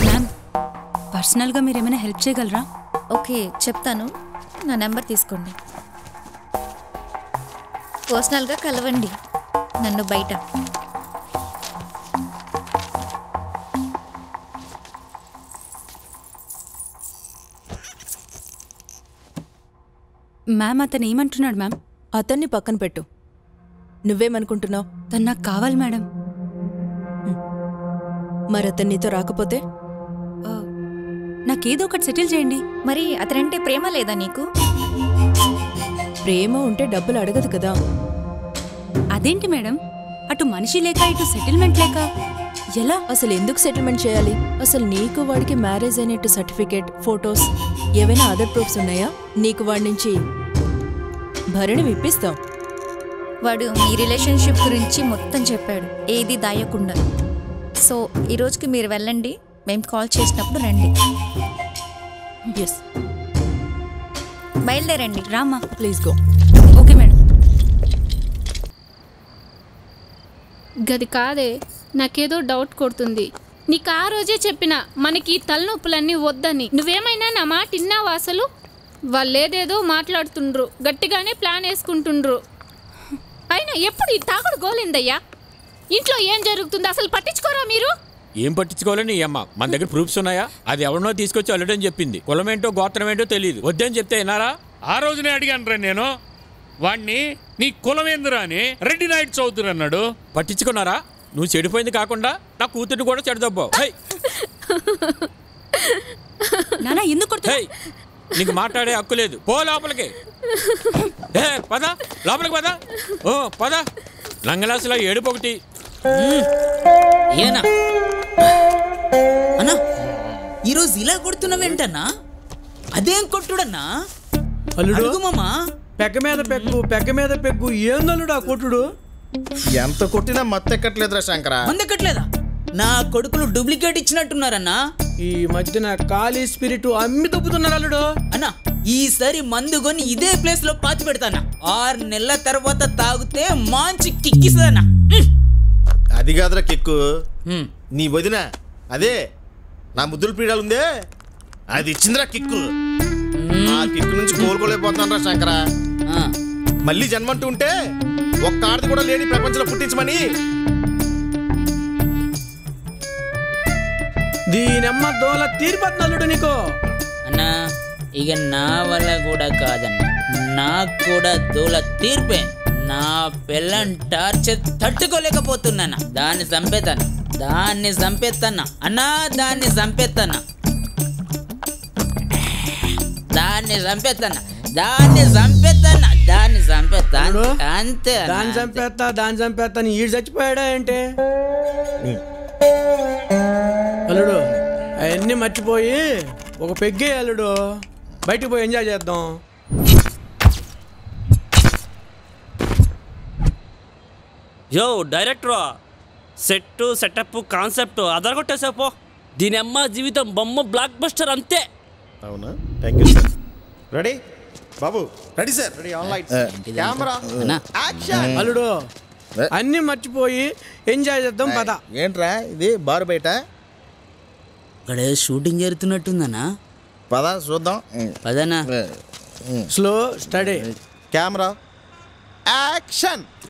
Ma'am పర్సనల్గా మీరు ఏమైనా హెల్ప్ చేయగలరా? ఓకే చెప్తాను, నా నెంబర్ తీసుకోండి. పర్సనల్గా కలవండి నన్ను బయట. మ్యామ్ అతను ఏమంటున్నాడు మ్యామ్? అతన్ని పక్కన పెట్టు. నువ్వేమనుకుంటున్నావు? తను నాకు కావాలి మేడం. మరి అతను నీతో రాకపోతే? నాకేదో ఒకటి సెటిల్ చేయండి. మరి అతనంటే ప్రేమ లేదా నీకు? ప్రేమ ఉంటే డబ్బులు అడగదు కదా. అదేంటి మేడం, అటు మనిషి లేక ఇటు సెటిల్మెంట్ లేక ఎలా? అసలు ఎందుకు సెటిల్మెంట్ చేయాలి? అసలు నీకు వాడికి మ్యారేజ్ అయినట్టు సర్టిఫికేట్, ఫొటోస్ ఏవైనా అదర్ ప్రూఫ్స్ ఉన్నాయా? నీకు వాడి నుంచి భరణి విప్పిస్తాం. వాడు మీ రిలేషన్షిప్ గురించి మొత్తం చెప్పాడు, ఏది దాయకుండా. సో ఈరోజుకి మీరు వెళ్ళండి, మేము కాల్ చేసినప్పుడు రండి. ఎస్, బయలుదేరండి. Rama please go. Okay madam. గది కాదే, నాకేదో డౌట్ కొడుతుంది. నీకు ఆ రోజే చెప్పిన మనకి తలనొప్పులన్నీ వద్దని. నువ్వేమైనా నా మాట విన్నావా? అసలు వాళ్ళేదేదో మాట్లాడుతుండ్రు, గట్టిగానే ప్లాన్ వేసుకుంటుండ్రు. అయినా ఎప్పుడు ఈ తాగుడు గోలిందయ్యా? ఇంట్లో ఏం జరుగుతుందో అసలు పట్టించుకోరా మీరు? ఏం పట్టించుకోవాలని ఈ అమ్మ? మన దగ్గర ప్రూఫ్స్ ఉన్నాయా? అది ఎవరినో తీసుకొచ్చి అల్లుడని చెప్పింది. కులమేంటో గోత్రమేంటో తెలియదు. వద్దని చెప్తే వినారా? ఆ రోజునే అడిగాను నేను వాణ్ణి, నీ కులమేందురా అని. రెడ్డి నాయుడు చౌదరి అన్నాడు. పట్టించుకున్నారా? నువ్వు చెడిపోయింది కాకుండా నా కూతుర్ని కూడా చెడదబ్బావు. నానా ఎందుకు కొడుతున్నావ్? నీకు మాట్లాడే హక్కు లేదు. పో లోపలికి. పద లోపలికి పద. ఓ పద. లంగలాసులో ఏడుపు ఒకటి. ఏనా అన్నా ఈరోజు ఇలా కొడుతున్నావేంటన్నా? అదేం కొట్టుడన్నా? అడుగుమమ్మా. పెగ్గ మీద పెగ్గు, పెగ్గ మీద పెగ్గు. ఏందల్లుడు ఆ కొట్టుడు? ఎంత కొట్టినా మత్తెక్కట్లేదురా శంకర. మందెక్కట్లేదా? నా కొడుకులు డూప్లికేట్ ఇచ్చినట్టున్నారన్నా. ఈ మధ్యన ఖాళీ స్పిరిట్ అమ్మి తప్పుతున్నారు అల్లుడు. అన్నా ఈసారి మందు కొని ఇదే ప్లేస్ లో పాతి పెడతానా. 6 నెలల తర్వాత తాగితే మంచి కిక్కిస్తుందన్నా. అది కాదురా కిక్కు, నీ వదిన అదే నా ముద్దుల పీడాలుందే అది ఇచ్చిందిరా కిక్కు. ఆ కిక్కు నుంచి కోలుకోలేకపోతున్నాను రా శంకర. మళ్ళీ జన్మంటూ ఉంటే ఒక్క ఆడది కూడా లేని ప్రపంచంలో పుట్టించమని. దీనమ్మ దోల తీరిపోతున్నల్లుడు నీకు. అన్నా ఇక నా వల్ల కూడా కాదన్నా, నాకు కూడా దూల తీర్పే. నా పిల్లని టార్చర్ తట్టుకోలేకపోతున్నానా. దాన్ని చంపేతాను, దాన్ని చంపేస్తానా అన్నా, దాన్ని చంపేస్తానా, దాన్ని చంపేస్తానా, దాన్ని చంపేస్తానా, దాన్ని చంపేస్తాను అంతే. దాన్ని చంపేస్తా, దాన్ని చంపేస్తా అని ఈడు చచ్చిపోయాడా ఏంటి? అల్లుడు అవన్నీ మర్చిపోయి ఒక పెగ్గే అల్లుడు, బయటికి పోయి ఎంజాయ్ చేద్దాం. యో డైరెక్టరా, సెట్ సెటప్ కాన్సెప్ట్ అదరగొట్టేసాపో. దీని అమ్మ జీవితం బొమ్మ బ్లాక్ బస్టర్ అంతే. అవునా? Thank you sir. Ready Babu? Ready sir. Ready. On lights, camera, action. అల్లుడు అన్నీ మర్చిపోయి ఎంజాయ్ చేద్దాం పద. ఏంట్రా ఇది బారు బయట? ఇక్కడ షూటింగ్ జరుగుతున్నట్టుందన్నా. పద చూద్దాం. పదనా. Slow study. Camera, action.